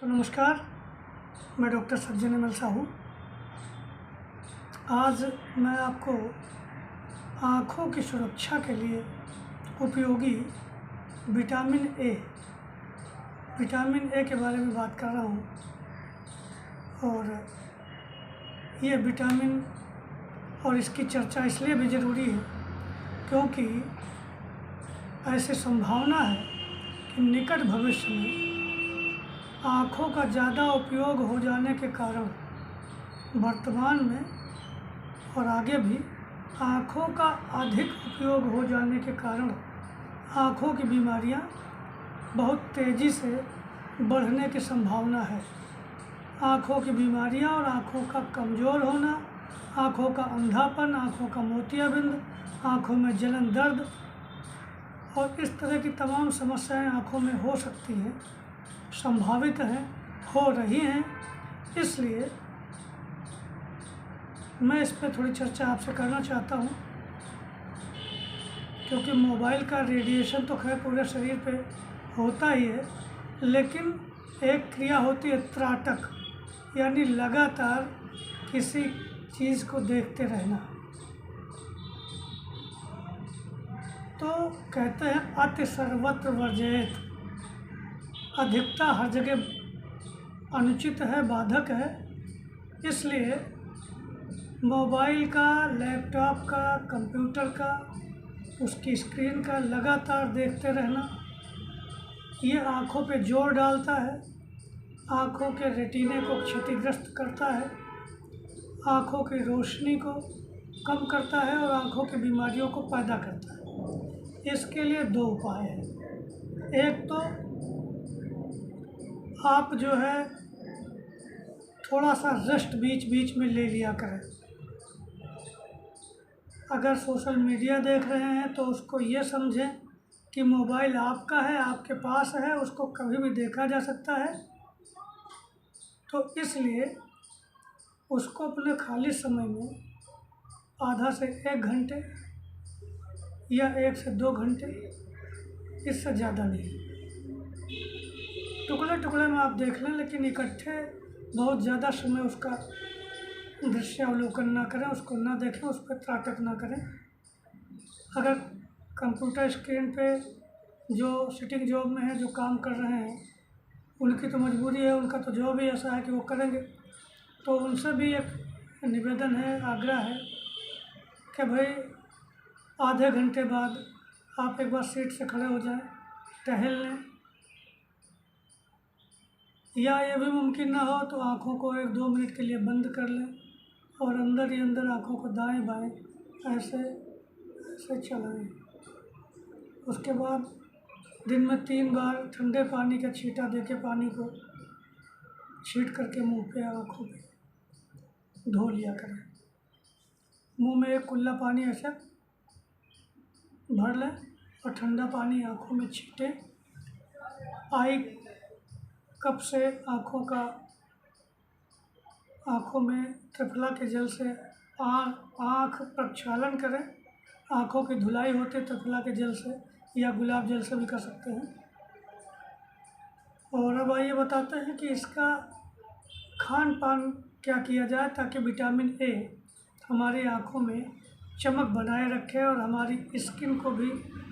तो नमस्कार, मैं डॉक्टर सज्जन एम एल साहू। आज मैं आपको आँखों की सुरक्षा के लिए उपयोगी विटामिन ए के बारे में बात कर रहा हूँ। और ये विटामिन और इसकी चर्चा इसलिए भी ज़रूरी है क्योंकि ऐसी संभावना है कि निकट भविष्य में आँखों का ज़्यादा उपयोग हो जाने के कारण वर्तमान में और आगे भी आँखों का अधिक उपयोग हो जाने के कारण आँखों की बीमारियां बहुत तेज़ी से बढ़ने की संभावना है। आँखों की बीमारियां और आँखों का कमज़ोर होना, आँखों का अंधापन, आँखों का मोतियाबिंद, आँखों में जलन, दर्द और इस तरह की तमाम समस्याएं आँखों में हो सकती हैं, संभावित हैं, हो रही हैं। इसलिए मैं इस पर थोड़ी चर्चा आपसे करना चाहता हूँ क्योंकि मोबाइल का रेडिएशन तो खैर पूरे शरीर पे होता ही है, लेकिन एक क्रिया होती है त्राटक, यानी लगातार किसी चीज़ को देखते रहना। तो कहते हैं अति सर्वत्र वर्जेत, अधिकता हर जगह अनुचित है, बाधक है। इसलिए मोबाइल का, लैपटॉप का, कंप्यूटर का, उसकी स्क्रीन का लगातार देखते रहना ये आँखों पे जोर डालता है, आँखों के रेटिने को क्षतिग्रस्त करता है, आँखों की रोशनी को कम करता है और आँखों की बीमारियों को पैदा करता है। इसके लिए दो उपाय हैं। एक तो आप जो है थोड़ा सा रेस्ट बीच बीच में ले लिया करें। अगर सोशल मीडिया देख रहे हैं तो उसको ये समझें कि मोबाइल आपका है, आपके पास है, उसको कभी भी देखा जा सकता है। तो इसलिए उसको अपने खाली समय में आधा से 1 घंटे या 1 से 2 घंटे, इससे ज़्यादा नहीं, टुकड़े टुकड़े में आप देख लें, लेकिन इकट्ठे बहुत ज़्यादा समय उसका दृश्यावलोकन ना करें, उसको ना देखें, उस पर त्राटक ना करें। अगर कंप्यूटर स्क्रीन पे जो सिटिंग जॉब में है, जो काम कर रहे हैं, उनकी तो मजबूरी है, उनका तो जॉब ही ऐसा है कि वो करेंगे। तो उनसे भी एक निवेदन है, आग्रह है कि भाई आधे घंटे बाद आप एक बार सीट से खड़े हो जाएं, टहल लें, या ये भी मुमकिन ना हो तो आँखों को 1-2 मिनट के लिए बंद कर लें और अंदर ही अंदर आँखों को दाएं बाएं ऐसे चलाएं। उसके बाद दिन में 3 बार ठंडे पानी का छींटा देके पानी को छींट करके मुंह पे, आँखों पे धो लिया करें। मुंह में एक कुल्ला पानी ऐसे भर लें और ठंडा पानी आँखों में छींटें। आई कप से आँखों में त्रिफला के जल से आँख प्रक्षालन करें। आँखों की धुलाई होती है त्रिफला के जल से या गुलाब जल से भी कर सकते हैं। और अब आइए बताते हैं कि इसका खान पान क्या किया जाए ताकि विटामिन ए हमारी आँखों में चमक बनाए रखे और हमारी स्किन को भी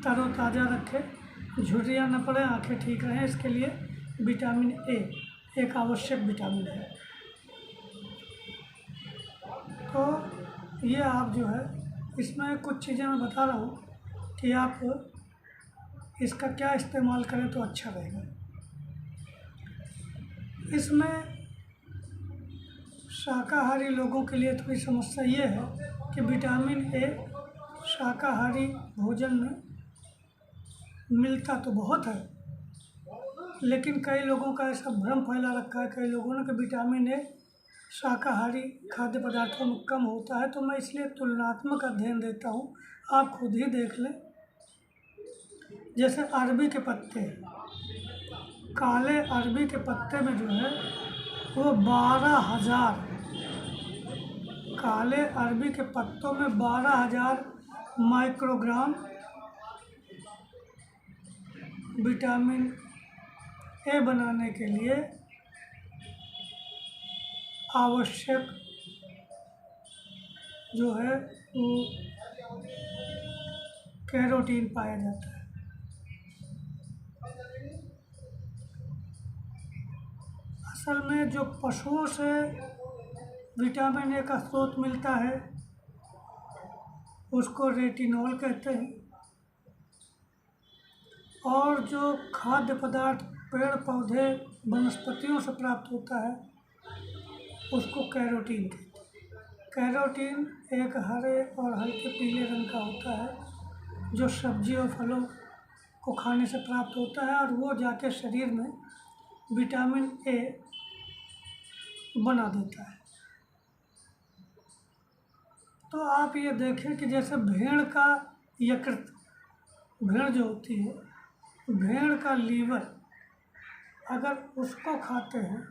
तरोताज़ा रखे, झुर्रियाँ न पड़े, आँखें ठीक रहें। इसके लिए विटामिन ए एक आवश्यक विटामिन है। तो ये आप जो है, इसमें कुछ चीज़ें मैं बता रहा हूँ कि आप इसका क्या इस्तेमाल करें तो अच्छा रहेगा। इसमें शाकाहारी लोगों के लिए थोड़ी समस्या ये है कि विटामिन ए शाकाहारी भोजन में मिलता तो बहुत है, लेकिन कई लोगों का ऐसा भ्रम फैला रखा है, कई लोगों ने, कि विटामिन ए शाकाहारी खाद्य पदार्थों में कम होता है। तो मैं इसलिए तुलनात्मक अध्ययन देता हूँ, आप खुद ही देख लें। जैसे अरबी के पत्ते, काले अरबी के पत्ते में जो है वो 12,000, काले अरबी के पत्तों में 12,000 माइक्रोग्राम विटामिन ए बनाने के लिए आवश्यक जो है वो कैरोटीन पाया जाता है। असल में जो पशुओं से विटामिन ए का स्रोत मिलता है उसको रेटिनॉल कहते हैं, और जो खाद्य पदार्थ पेड़ पौधे वनस्पतियों से प्राप्त होता है उसको कैरोटीन कहते हैं। कैरोटीन एक हरे और हल्के पीले रंग का होता है जो सब्जी और फलों को खाने से प्राप्त होता है, और वो जाके शरीर में विटामिन ए बना देता है। तो आप ये देखें कि जैसे भेड़ का यकृत, भेड़ जो होती है, भेड़ का लीवर, अगर उसको खाते हैं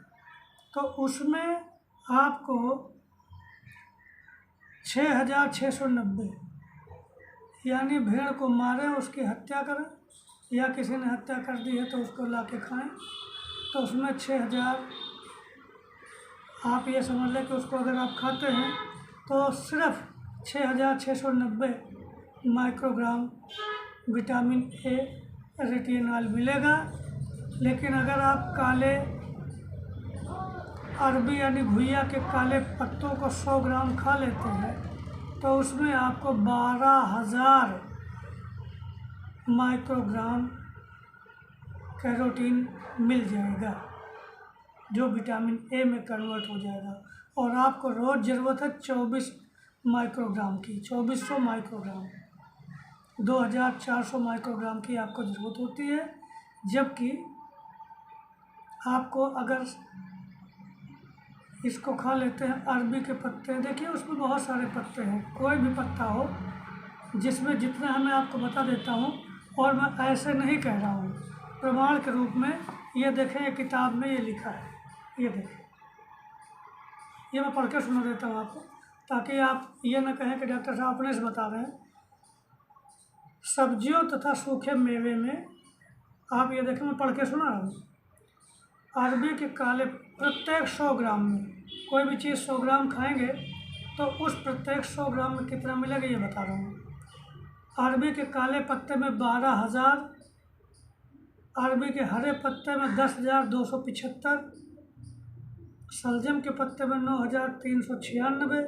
तो उसमें आपको 6690, यानी भेड़ को मारें, उसकी हत्या करें, या किसी ने हत्या कर दी है तो उसको ला के खाएँ, तो उसमें 6000, आप ये समझ लें कि उसको अगर आप खाते हैं तो सिर्फ 6690 माइक्रोग्राम विटामिन ए रेटिनॉल मिलेगा। लेकिन अगर आप काले अरबी यानी घुइया के काले पत्तों को 100 ग्राम खा लेते हैं तो उसमें आपको 12000 माइक्रोग्राम कैरोटीन मिल जाएगा, जो विटामिन ए में कन्वर्ट हो जाएगा। और आपको रोज़ ज़रूरत है 24 माइक्रोग्राम की, 2400 माइक्रोग्राम, 2400 माइक्रोग्राम की आपको ज़रूरत होती है। जबकि आपको अगर इसको खा लेते हैं, अरबी के पत्ते, देखिए उसमें बहुत सारे पत्ते हैं, कोई भी पत्ता हो, जिसमें जितना मैं आपको बता देता हूँ, और मैं ऐसे नहीं कह रहा हूँ, प्रमाण के रूप में ये देखें, ये किताब में ये लिखा है, ये देखें, ये मैं पढ़ के सुना देता हूँ आपको, ताकि आप ये ना कहें कि डॉक्टर साहब अपने से बता रहे हैं। सब्जियों तथा सूखे मेवे में, आप ये देखें, मैं पढ़ के सुना रहा हूँ, अरबी के काले, प्रत्येक 100 ग्राम में, कोई भी चीज़ 100 ग्राम खाएंगे तो उस प्रत्येक 100 ग्राम में कितना मिलेगा ये बता रहा हूँ। अरबी के काले पत्ते में 12000, अरबी के हरे पत्ते में 10275, सलजम के पत्ते में 9396,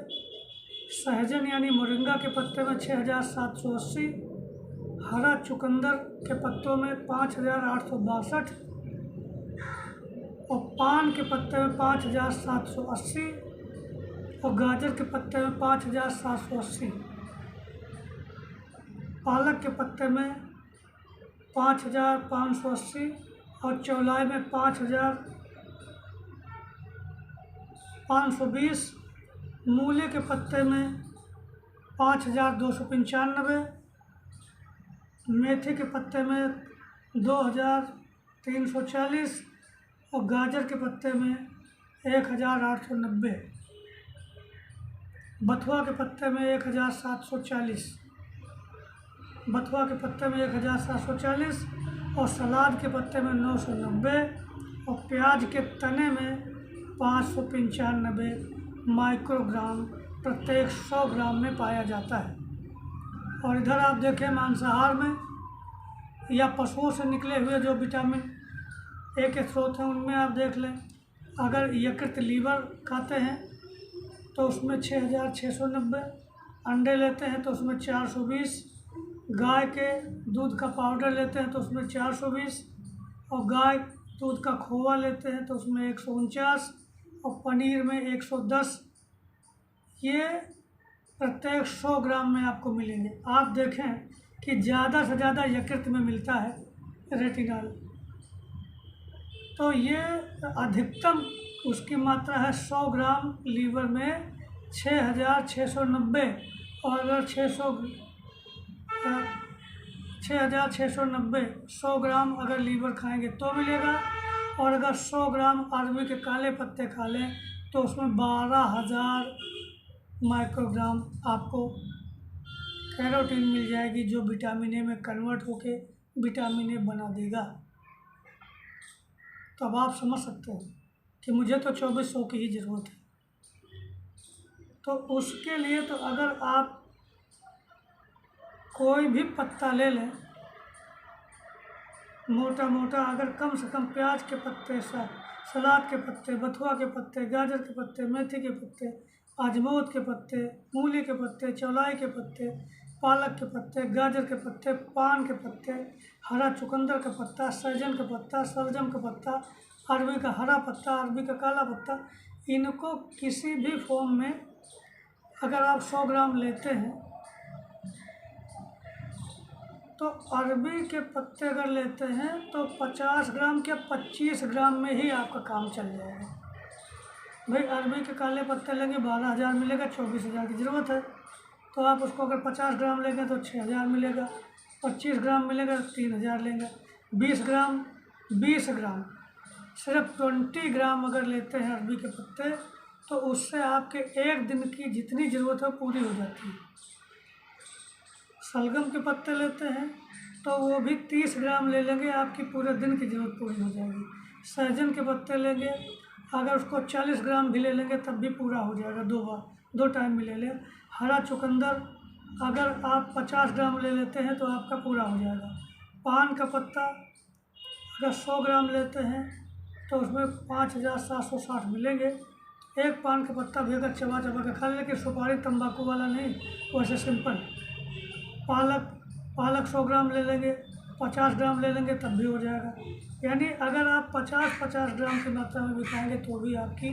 सहजन यानी मोरिंगा के पत्ते में 6780, हरा चुकंदर के पत्तों में 5862, और पान के पत्ते में 5780, और गाजर के पत्ते में 5780, पालक के पत्ते में 5580, और चौलाई में 5520, मूले के पत्ते में 5295, मेथी के पत्ते में 2340, और गाजर के पत्ते में 1890, बथुआ के पत्ते में 1740, बथुआ के पत्ते में 1740, और सलाद के पत्ते में 990, और प्याज के तने में 595 माइक्रोग्राम प्रत्येक 100 ग्राम में पाया जाता है। और इधर आप देखें मांसाहार में या पशुओं से निकले हुए जो विटामिन ए के स्रोत हैं उनमें आप देख लें, अगर यकृत लीवर खाते हैं तो उसमें 6690, अंडे लेते हैं तो उसमें 420, गाय के दूध का पाउडर लेते हैं तो उसमें 420, और गाय दूध का खोआ लेते हैं तो उसमें 149, और पनीर में 110, ये प्रत्येक 100 ग्राम में आपको मिलेंगे। आप देखें कि ज़्यादा से ज़्यादा यकृत में मिलता है रेटिनॉल, तो ये अधिकतम उसकी मात्रा है 100 ग्राम लीवर में 6690, और अगर 6690 100 ग्राम अगर लीवर खाएंगे तो मिलेगा, और अगर 100 ग्राम अरबी के काले पत्ते खा लें तो उसमें 12000 माइक्रोग्राम आपको कैरोटीन मिल जाएगी, जो विटामिन ए में कन्वर्ट होके विटामिन ए बना देगा। तो अब आप समझ सकते हैं कि मुझे तो 2400 की ही ज़रूरत है। तो उसके लिए तो अगर आप कोई भी पत्ता ले लें, मोटा मोटा, अगर कम से कम प्याज के पत्ते, सलाद के पत्ते, बथुआ के पत्ते, गाजर के पत्ते, मेथी के पत्ते, अजमोद के पत्ते, मूली के पत्ते, चौलाई के पत्ते, पालक के पत्ते, गाजर के पत्ते, पान के पत्ते, हरा चुकंदर का पत्ता, सहजन का पत्ता, शलजम का पत्ता, अरबी का हरा पत्ता, अरबी का काला पत्ता, इनको किसी भी फॉर्म में अगर आप 100 ग्राम लेते हैं तो अरबी के पत्ते अगर लेते हैं तो 50 ग्राम या 25 ग्राम में ही आपका काम चल जाएगा। भाई अरबी के काले पत्ते लेंगे 12,000 मिलेगा, 24,000 की ज़रूरत है, तो आप उसको अगर 50 ग्राम लेंगे तो 6,000 मिलेगा, 25 ग्राम मिलेगा तो 3,000 लेंगे, 20 ग्राम सिर्फ 20 ग्राम अगर लेते हैं अरबी के पत्ते तो उससे आपके एक दिन की जितनी ज़रूरत है पूरी हो जाती है। शलगम के पत्ते लेते हैं तो वो भी 30 ग्राम ले लेंगे, आपकी पूरे दिन की ज़रूरत पूरी हो जाएगी। सहजन के पत्ते लेंगे, अगर उसको 40 ग्राम भी ले लेंगे तब भी पूरा हो जाएगा, 2 बार 2 टाइम में ले लें। हरा चुकंदर अगर आप 50 ग्राम ले लेते हैं तो आपका पूरा हो जाएगा। पान का पत्ता अगर 100 ग्राम लेते हैं तो उसमें 5,760 मिलेंगे। एक पान का पत्ता भी अगर चबा चबा के खा लें, लेकिन सुपारी तंबाकू वाला नहीं, वैसे सिंपल। पालक 100 ग्राम ले लेंगे, 50 ग्राम ले लेंगे तब भी हो जाएगा। यानी अगर आप 50-50 ग्राम की मात्रा में भी खाएँगे तो भी आपकी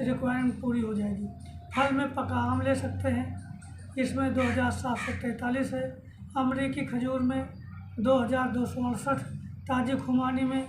रिक्वायरमेंट पूरी हो जाएगी। फल में पका आम ले सकते हैं, इसमें 2,743 है। अमरीकी खजूर में 2,268, ताजी खुमानी में